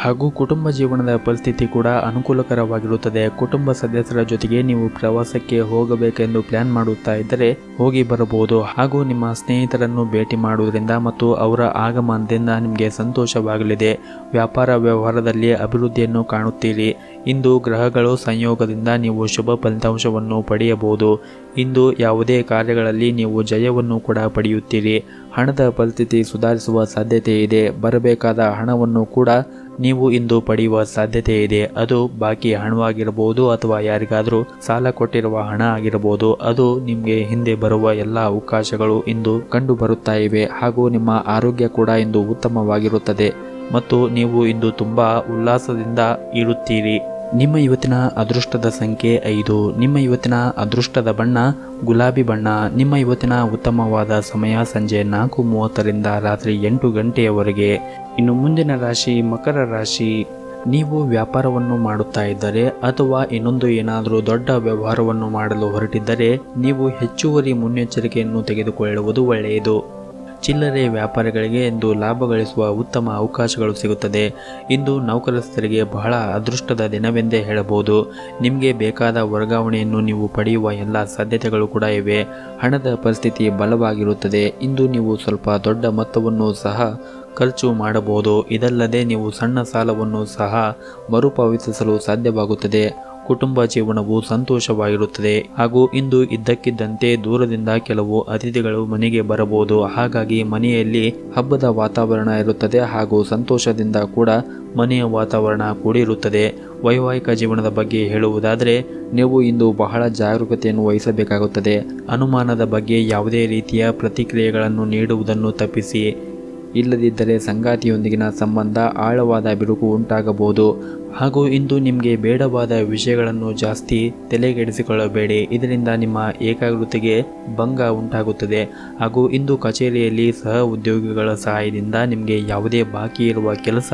ಹಾಗೂ ಕುಟುಂಬ ಜೀವನದ ಪರಿಸ್ಥಿತಿ ಕೂಡ ಅನುಕೂಲಕರವಾಗಿರುತ್ತದೆ. ಕುಟುಂಬ ಸದಸ್ಯರ ಜೊತೆಗೆ ನೀವು ಪ್ರವಾಸಕ್ಕೆ ಹೋಗಬೇಕೆಂದು ಪ್ಲಾನ್ ಮಾಡುತ್ತಾ ಇದ್ದರೆ ಹೋಗಿ ಬರಬಹುದು. ಹಾಗೂ ನಿಮ್ಮ ಸ್ನೇಹಿತರನ್ನು ಭೇಟಿ ಮಾಡುವುದರಿಂದ ಮತ್ತು ಅವರ ಆಗಮನದಿಂದ ನಿಮಗೆ ಸಂತೋಷವಾಗಲಿದೆ. ವ್ಯಾಪಾರ ವ್ಯವಹಾರದಲ್ಲಿ ಅಭಿವೃದ್ಧಿಯನ್ನು ಕಾಣುತ್ತೀರಿ. ಇಂದು ಗ್ರಹಗಳು ಸಂಯೋಗದಿಂದ ನೀವು ಶುಭ ಫಲಿತಾಂಶವನ್ನು ಪಡೆಯಬಹುದು. ಇಂದು ಯಾವುದೇ ಕಾರ್ಯಗಳಲ್ಲಿ ನೀವು ಜಯವನ್ನು ಕೂಡ ಪಡೆಯುತ್ತೀರಿ. ಹಣದ ಪರಿಸ್ಥಿತಿ ಸುಧಾರಿಸುವ ಸಾಧ್ಯತೆ ಇದೆ. ಬರಬೇಕಾದ ಹಣವನ್ನು ಕೂಡ ನೀವು ಇಂದು ಪಡೆಯುವ ಸಾಧ್ಯತೆ ಇದೆ. ಅದು ಬಾಕಿ ಹಣವಾಗಿರಬಹುದು ಅಥವಾ ಯಾರಿಗಾದರೂ ಸಾಲ ಕೊಟ್ಟಿರುವ ಹಣ ಆಗಿರಬಹುದು. ಅದು ನಿಮಗೆ ಹಿಂದೆ ಬರುವ ಎಲ್ಲ ಅವಕಾಶಗಳು ಇಂದು ಕಂಡು ಬರುತ್ತಾ ಇವೆ. ಹಾಗೂ ನಿಮ್ಮ ಆರೋಗ್ಯ ಕೂಡ ಇಂದು ಉತ್ತಮವಾಗಿರುತ್ತದೆ ಮತ್ತು ನೀವು ಇಂದು ತುಂಬ ಉಲ್ಲಾಸದಿಂದ ಇರುತ್ತೀರಿ. ನಿಮ್ಮ ಇವತ್ತಿನ ಅದೃಷ್ಟದ ಸಂಖ್ಯೆ 5. ನಿಮ್ಮ ಇವತ್ತಿನ ಅದೃಷ್ಟದ ಬಣ್ಣ ಗುಲಾಬಿ ಬಣ್ಣ. ನಿಮ್ಮ ಇವತ್ತಿನ ಉತ್ತಮವಾದ ಸಮಯ ಸಂಜೆ 4:30ರಿಂದ ರಾತ್ರಿ 8 ಗಂಟೆಯವರೆಗೆ. ಇನ್ನು ಮುಂದಿನ ರಾಶಿ ಮಕರ ರಾಶಿ. ನೀವು ವ್ಯಾಪಾರವನ್ನು ಮಾಡುತ್ತಾ ಇದ್ದರೆ ಅಥವಾ ಇನ್ನೊಂದು ಏನಾದರೂ ದೊಡ್ಡ ವ್ಯವಹಾರವನ್ನು ಮಾಡಲು ಹೊರಟಿದ್ದರೆ ನೀವು ಹೆಚ್ಚುವರಿ ಮುನ್ನೆಚ್ಚರಿಕೆಯನ್ನು ತೆಗೆದುಕೊಳ್ಳುವುದು ಒಳ್ಳೆಯದು. ಚಿಲ್ಲರೆ ವ್ಯಾಪಾರಿಗಳಿಗೆ ಇಂದು ಲಾಭ ಗಳಿಸುವ ಉತ್ತಮ ಅವಕಾಶಗಳು ಸಿಗುತ್ತದೆ. ಇಂದು ನೌಕರಸ್ಥರಿಗೆ ಬಹಳ ಅದೃಷ್ಟದ ದಿನವೆಂದೇ ಹೇಳಬಹುದು. ನಿಮಗೆ ಬೇಕಾದ ವರ್ಗಾವಣೆಯನ್ನು ನೀವು ಪಡೆಯುವ ಎಲ್ಲ ಸಾಧ್ಯತೆಗಳು ಕೂಡ ಇವೆ. ಹಣದ ಪರಿಸ್ಥಿತಿ ಬಲವಾಗಿರುತ್ತದೆ. ಇಂದು ನೀವು ಸ್ವಲ್ಪ ದೊಡ್ಡ ಮೊತ್ತವನ್ನು ಸಹ ಖರ್ಚು ಮಾಡಬಹುದು. ಇದಲ್ಲದೆ ನೀವು ಸಣ್ಣ ಸಾಲವನ್ನು ಸಹ ಮರುಪಾವತಿಸಲು ಸಾಧ್ಯವಾಗುತ್ತದೆ. ಕುಟುಂಬ ಜೀವನವು ಸಂತೋಷವಾಗಿರುತ್ತದೆ ಹಾಗೂ ಇಂದು ಇದ್ದಕ್ಕಿದ್ದಂತೆ ದೂರದಿಂದ ಕೆಲವು ಅತಿಥಿಗಳು ಮನೆಗೆ ಬರಬಹುದು. ಹಾಗಾಗಿ ಮನೆಯಲ್ಲಿ ಹಬ್ಬದ ವಾತಾವರಣ ಇರುತ್ತದೆ ಹಾಗೂ ಸಂತೋಷದಿಂದ ಕೂಡ ಮನೆಯ ವಾತಾವರಣ ಕೂಡಿರುತ್ತದೆ. ವೈವಾಹಿಕ ಜೀವನದ ಬಗ್ಗೆ ಹೇಳುವುದಾದರೆ ನೀವು ಇಂದು ಬಹಳ ಜಾಗರೂಕತೆಯನ್ನು ವಹಿಸಬೇಕಾಗುತ್ತದೆ. ಅನುಮಾನದ ಬಗ್ಗೆ ಯಾವುದೇ ರೀತಿಯ ಪ್ರತಿಕ್ರಿಯೆಗಳನ್ನು ನೀಡುವುದನ್ನು ತಪ್ಪಿಸಿ. ಇಲ್ಲದಿದ್ದರೆ ಸಂಗಾತಿಯೊಂದಿಗಿನ ಸಂಬಂಧ ಆಳವಾದ ಬಿರುಕು ಉಂಟಾಗಬಹುದು. ಹಾಗೂ ಇಂದು ನಿಮಗೆ ಬೇಡವಾದ ವಿಷಯಗಳನ್ನು ಜಾಸ್ತಿ ತಲೆಗೆಡಿಸಿಕೊಳ್ಳಬೇಡಿ. ಇದರಿಂದ ನಿಮ್ಮ ಏಕಾಗ್ರತೆಗೆ ಭಂಗ ಉಂಟಾಗುತ್ತದೆ. ಹಾಗೂ ಇಂದು ಕಚೇರಿಯಲ್ಲಿ ಸಹ ಉದ್ಯೋಗಿಗಳ ಸಹಾಯದಿಂದ ನಿಮಗೆ ಯಾವುದೇ ಬಾಕಿ ಇರುವ ಕೆಲಸ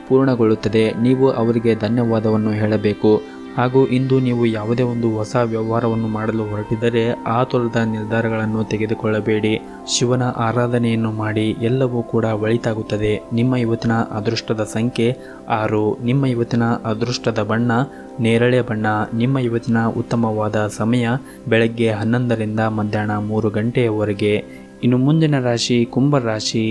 ಪೂರ್ಣಗೊಳ್ಳುತ್ತದೆ. ನೀವು ಅವರಿಗೆ ಧನ್ಯವಾದವನ್ನು ಹೇಳಬೇಕು. ಹಾಗೂ ಇಂದು ನೀವು ಯಾವುದೇ ಒಂದು ಹೊಸ ವ್ಯವಹಾರವನ್ನು ಮಾಡಲು ಹೊರಟಿದ್ದರೆ ಆತುರದ ನಿರ್ಧಾರಗಳನ್ನು ತೆಗೆದುಕೊಳ್ಳಬೇಡಿ. ಶಿವನ ಆರಾಧನೆಯನ್ನು ಮಾಡಿ, ಎಲ್ಲವೂ ಕೂಡ ಒಳಿತಾಗುತ್ತದೆ. ನಿಮ್ಮ ಇವತ್ತಿನ ಅದೃಷ್ಟದ ಸಂಖ್ಯೆ 6. ನಿಮ್ಮ ಇವತ್ತಿನ ಅದೃಷ್ಟದ ಬಣ್ಣ ನೇರಳೆ ಬಣ್ಣ. ನಿಮ್ಮ ಇವತ್ತಿನ ಉತ್ತಮವಾದ ಸಮಯ ಬೆಳಗ್ಗೆ 11ರಿಂದ ಮಧ್ಯಾಹ್ನ 3 ಗಂಟೆಯವರೆಗೆ. ಇನ್ನು ಮುಂದಿನ ರಾಶಿ ಕುಂಭ ರಾಶಿ.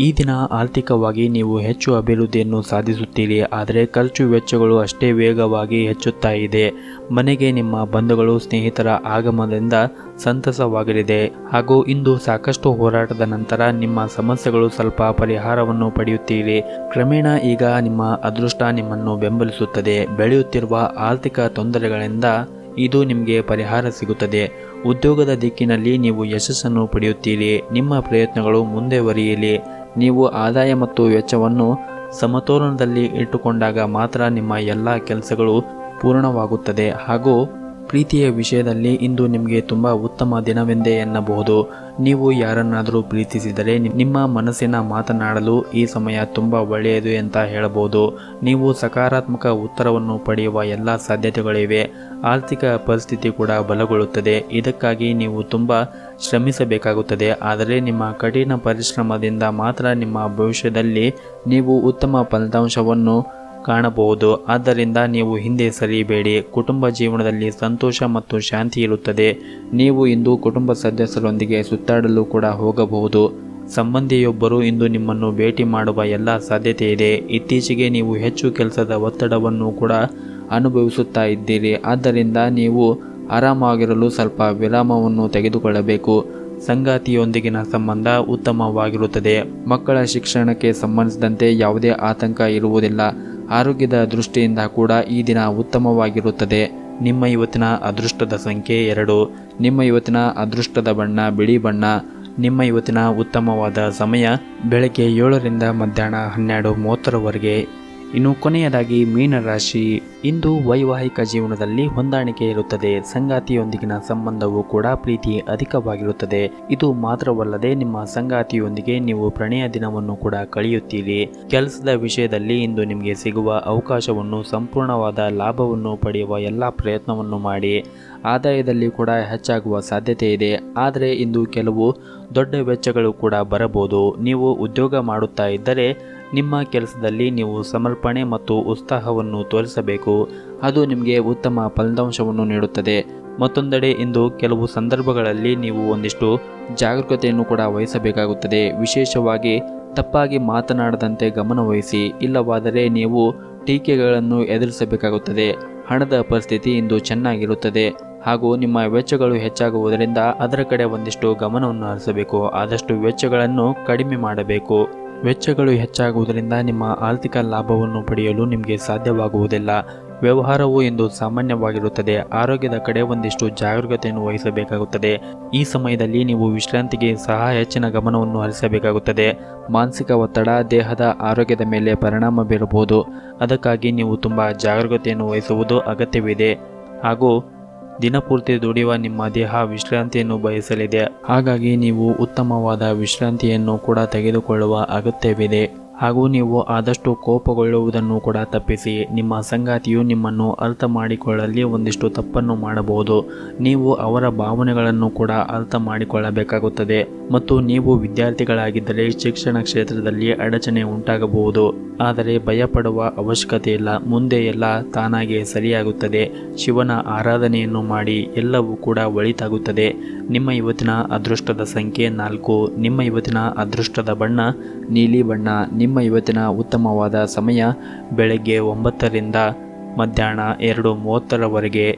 ಈ ದಿನ ಆರ್ಥಿಕವಾಗಿ ನೀವು ಹೆಚ್ಚು ಅಭಿವೃದ್ಧಿಯನ್ನು ಸಾಧಿಸುತ್ತೀರಿ. ಆದರೆ ಖರ್ಚು ವೆಚ್ಚಗಳು ಅಷ್ಟೇ ವೇಗವಾಗಿ ಹೆಚ್ಚುತ್ತಾ ಇದೆ. ಮನೆಗೆ ನಿಮ್ಮ ಬಂಧುಗಳು ಸ್ನೇಹಿತರ ಆಗಮನದಿಂದ ಸಂತಸವಾಗಲಿದೆ. ಹಾಗೂ ಇಂದು ಸಾಕಷ್ಟು ಹೋರಾಟದ ನಂತರ ನಿಮ್ಮ ಸಮಸ್ಯೆಗಳು ಸ್ವಲ್ಪ ಪರಿಹಾರವನ್ನು ಪಡೆಯುತ್ತೀರಿ. ಕ್ರಮೇಣ ಈಗ ನಿಮ್ಮ ಅದೃಷ್ಟ ನಿಮ್ಮನ್ನು ಬೆಂಬಲಿಸುತ್ತದೆ. ಬೆಳೆಯುತ್ತಿರುವ ಆರ್ಥಿಕ ತೊಂದರೆಗಳಿಂದ ಇದು ನಿಮಗೆ ಪರಿಹಾರ ಸಿಗುತ್ತದೆ. ಉದ್ಯೋಗದ ದಿಕ್ಕಿನಲ್ಲಿ ನೀವು ಯಶಸ್ಸನ್ನು ಪಡೆಯುತ್ತೀರಿ. ನಿಮ್ಮ ಪ್ರಯತ್ನಗಳು ಮುಂದುವರಿಯಲಿ. ನೀವು ಆದಾಯ ಮತ್ತು ವೆಚ್ಚವನ್ನು ಸಮತೋಲನದಲ್ಲಿ ಇಟ್ಟುಕೊಂಡಾಗ ಮಾತ್ರ ನಿಮ್ಮ ಎಲ್ಲ ಕೆಲಸಗಳು ಪೂರ್ಣವಾಗುತ್ತದೆ. ಹಾಗೂ ಪ್ರೀತಿಯ ವಿಷಯದಲ್ಲಿ ಇಂದು ನಿಮಗೆ ತುಂಬ ಉತ್ತಮ ದಿನವೆಂದೇ ಎನ್ನಬಹುದು. ನೀವು ಯಾರನ್ನಾದರೂ ಪ್ರೀತಿಸಿದರೆ ನಿಮ್ಮ ಮನಸ್ಸಿನ ಮಾತನಾಡಲು ಈ ಸಮಯ ತುಂಬ ಒಳ್ಳೆಯದು ಅಂತ ಹೇಳಬಹುದು. ನೀವು ಸಕಾರಾತ್ಮಕ ಉತ್ತರವನ್ನು ಪಡೆಯುವ ಎಲ್ಲ ಸಾಧ್ಯತೆಗಳಿವೆ. ಆರ್ಥಿಕ ಪರಿಸ್ಥಿತಿ ಕೂಡ ಬಲಗೊಳ್ಳುತ್ತದೆ. ಇದಕ್ಕಾಗಿ ನೀವು ತುಂಬ ಶ್ರಮಿಸಬೇಕಾಗುತ್ತದೆ. ಆದರೆ ನಿಮ್ಮ ಕಠಿಣ ಪರಿಶ್ರಮದಿಂದ ಮಾತ್ರ ನಿಮ್ಮ ಭವಿಷ್ಯದಲ್ಲಿ ನೀವು ಉತ್ತಮ ಫಲಿತಾಂಶವನ್ನು ಕಾಣಬಹುದು. ಆದ್ದರಿಂದ ನೀವು ಹಿಂದೆ ಸರಿಯಬೇಡಿ. ಕುಟುಂಬ ಜೀವನದಲ್ಲಿ ಸಂತೋಷ ಮತ್ತು ಶಾಂತಿ ಇರುತ್ತದೆ. ನೀವು ಇಂದು ಕುಟುಂಬ ಸದಸ್ಯರೊಂದಿಗೆ ಸುತ್ತಾಡಲು ಕೂಡ ಹೋಗಬಹುದು. ಸಂಬಂಧಿಯೊಬ್ಬರು ಇಂದು ನಿಮ್ಮನ್ನು ಭೇಟಿ ಮಾಡುವ ಎಲ್ಲ ಸಾಧ್ಯತೆ ಇದೆ. ಇತ್ತೀಚೆಗೆ ನೀವು ಹೆಚ್ಚು ಕೆಲಸದ ಒತ್ತಡವನ್ನು ಕೂಡ ಅನುಭವಿಸುತ್ತಾ ಇದ್ದೀರಿ. ಆದ್ದರಿಂದ ನೀವು ಆರಾಮಾಗಿರಲು ಸ್ವಲ್ಪ ವಿರಾಮವನ್ನು ತೆಗೆದುಕೊಳ್ಳಬೇಕು. ಸಂಗಾತಿಯೊಂದಿಗಿನ ಸಂಬಂಧ ಉತ್ತಮವಾಗಿರುತ್ತದೆ. ಮಕ್ಕಳ ಶಿಕ್ಷಣಕ್ಕೆ ಸಂಬಂಧಿಸಿದಂತೆ ಯಾವುದೇ ಆತಂಕ ಇರುವುದಿಲ್ಲ. ಆರೋಗ್ಯದ ದೃಷ್ಟಿಯಿಂದ ಕೂಡ ಈ ದಿನ ಉತ್ತಮವಾಗಿರುತ್ತದೆ. ನಿಮ್ಮ ಇವತ್ತಿನ ಅದೃಷ್ಟದ ಸಂಖ್ಯೆ 2. ನಿಮ್ಮ ಇವತ್ತಿನ ಅದೃಷ್ಟದ ಬಣ್ಣ ಬಿಳಿ ಬಣ್ಣ. ನಿಮ್ಮ ಇವತ್ತಿನ ಉತ್ತಮವಾದ ಸಮಯ ಬೆಳಗ್ಗೆ 7ರಿಂದ ಮಧ್ಯಾಹ್ನ 12:30ರವರೆಗೆ. ಇನ್ನು ಕೊನೆಯದಾಗಿ ಮೀನರಾಶಿ. ಇಂದು ವೈವಾಹಿಕ ಜೀವನದಲ್ಲಿ ಹೊಂದಾಣಿಕೆ ಇರುತ್ತದೆ. ಸಂಗಾತಿಯೊಂದಿಗಿನ ಸಂಬಂಧವೂ ಕೂಡ ಪ್ರೀತಿ ಅಧಿಕವಾಗಿರುತ್ತದೆ. ಇದು ಮಾತ್ರವಲ್ಲದೆ ನಿಮ್ಮ ಸಂಗಾತಿಯೊಂದಿಗೆ ನೀವು ಪ್ರಣಯ ದಿನವನ್ನು ಕೂಡ ಕಳೆಯುತ್ತೀರಿ. ಕೆಲಸದ ವಿಷಯದಲ್ಲಿ ಇಂದು ನಿಮಗೆ ಸಿಗುವ ಅವಕಾಶವನ್ನು ಸಂಪೂರ್ಣವಾದ ಲಾಭವನ್ನು ಪಡೆಯುವ ಎಲ್ಲ ಪ್ರಯತ್ನವನ್ನು ಮಾಡಿ. ಆದಾಯದಲ್ಲಿ ಕೂಡ ಹೆಚ್ಚಾಗುವ ಸಾಧ್ಯತೆ ಇದೆ. ಆದರೆ ಇಂದು ಕೆಲವು ದೊಡ್ಡ ವೆಚ್ಚಗಳು ಕೂಡ ಬರಬಹುದು. ನೀವು ಉದ್ಯೋಗ ಮಾಡುತ್ತಾ ಇದ್ದರೆ ನಿಮ್ಮ ಕೆಲಸದಲ್ಲಿ ನೀವು ಸಮರ್ಪಣೆ ಮತ್ತು ಉತ್ಸಾಹವನ್ನು ತೋರಿಸಬೇಕು. ಅದು ನಿಮಗೆ ಉತ್ತಮ ಫಲಿತಾಂಶವನ್ನು ನೀಡುತ್ತದೆ. ಮತ್ತೊಂದೆಡೆ ಇಂದು ಕೆಲವು ಸಂದರ್ಭಗಳಲ್ಲಿ ನೀವು ಒಂದಿಷ್ಟು ಜಾಗರೂಕತೆಯನ್ನು ಕೂಡ ವಹಿಸಬೇಕಾಗುತ್ತದೆ. ವಿಶೇಷವಾಗಿ ತಪ್ಪಾಗಿ ಮಾತನಾಡದಂತೆ ಗಮನವಹಿಸಿ. ಇಲ್ಲವಾದರೆ ನೀವು ಟೀಕೆಗಳನ್ನು ಎದುರಿಸಬೇಕಾಗುತ್ತದೆ. ಹಣದ ಪರಿಸ್ಥಿತಿ ಇಂದು ಚೆನ್ನಾಗಿರುತ್ತದೆ ಹಾಗೂ ನಿಮ್ಮ ವೆಚ್ಚಗಳು ಹೆಚ್ಚಾಗುವುದರಿಂದ ಅದರ ಕಡೆ ಒಂದಿಷ್ಟು ಗಮನವನ್ನು ಹರಿಸಬೇಕು. ಆದಷ್ಟು ವೆಚ್ಚಗಳನ್ನು ಕಡಿಮೆ ಮಾಡಬೇಕು. ವೆಚ್ಚಗಳು ಹೆಚ್ಚಾಗುವುದರಿಂದ ನಿಮ್ಮ ಆರ್ಥಿಕ ಲಾಭವನ್ನು ಪಡೆಯಲು ನಿಮಗೆ ಸಾಧ್ಯವಾಗುವುದಿಲ್ಲ. ವ್ಯವಹಾರವು ಇಂದು ಸಾಮಾನ್ಯವಾಗಿರುತ್ತದೆ. ಆರೋಗ್ಯದ ಕಡೆ ಒಂದಿಷ್ಟು ಜಾಗರೂಕತೆಯನ್ನು ವಹಿಸಬೇಕಾಗುತ್ತದೆ. ಈ ಸಮಯದಲ್ಲಿ ನೀವು ವಿಶ್ರಾಂತಿಗೆ ಸಹ ಹೆಚ್ಚಿನ ಗಮನವನ್ನು ಹರಿಸಬೇಕಾಗುತ್ತದೆ. ಮಾನಸಿಕ ಒತ್ತಡ ದೇಹದ ಆರೋಗ್ಯದ ಮೇಲೆ ಪರಿಣಾಮ ಬೀರಬಹುದು. ಅದಕ್ಕಾಗಿ ನೀವು ತುಂಬ ಜಾಗರೂಕತೆಯನ್ನು ವಹಿಸುವುದು ಅಗತ್ಯವಿದೆ. ಹಾಗೂ ದಿನಪೂರ್ತಿ ದುಡಿಯುವ ನಿಮ್ಮ ದೇಹ ವಿಶ್ರಾಂತಿಯನ್ನು ಬಯಸಲಿದೆ. ಹಾಗಾಗಿ ನೀವು ಉತ್ತಮವಾದ ವಿಶ್ರಾಂತಿಯನ್ನು ಕೂಡ ತೆಗೆದುಕೊಳ್ಳುವ ಅಗತ್ಯವಿದೆ. ಹಾಗೂ ನೀವು ಆದಷ್ಟು ಕೋಪಗೊಳ್ಳುವುದನ್ನು ಕೂಡ ತಪ್ಪಿಸಿ. ನಿಮ್ಮ ಸಂಗಾತಿಯು ನಿಮ್ಮನ್ನು ಅರ್ಥ ಮಾಡಿಕೊಳ್ಳಲು ಒಂದಿಷ್ಟು ತಪ್ಪನ್ನು ಮಾಡಬಹುದು. ನೀವು ಅವರ ಭಾವನೆಗಳನ್ನು ಕೂಡ ಅರ್ಥ ಮಾಡಿಕೊಳ್ಳಬೇಕಾಗುತ್ತದೆ. ಮತ್ತು ನೀವು ವಿದ್ಯಾರ್ಥಿಗಳಾಗಿದ್ದರೆ ಶಿಕ್ಷಣ ಕ್ಷೇತ್ರದಲ್ಲಿ ಅಡಚಣೆ ಉಂಟಾಗಬಹುದು. ಆದರೆ ಭಯಪಡುವ ಅವಶ್ಯಕತೆ ಇಲ್ಲ. ಮುಂದೆ ಎಲ್ಲ ತಾನಾಗೆ ಸರಿಯಾಗುತ್ತದೆ. ಶಿವನ ಆರಾಧನೆಯನ್ನು ಮಾಡಿ, ಎಲ್ಲವೂ ಕೂಡ ಒಳಿತಾಗುತ್ತದೆ. ನಿಮ್ಮ ಇವತ್ತಿನ ಅದೃಷ್ಟದ ಸಂಖ್ಯೆ 4. ನಿಮ್ಮ ಇವತ್ತಿನ ಅದೃಷ್ಟದ ಬಣ್ಣ ನೀಲಿ ಬಣ್ಣ. ನಿಮ್ಮ ಇವತ್ತಿನ ಉತ್ತಮವಾದ ಸಮಯ ಬೆಳಗ್ಗೆ 9 ರಿಂದ ಮಧ್ಯಾಹ್ನ 2:30 ರವರೆಗೆ.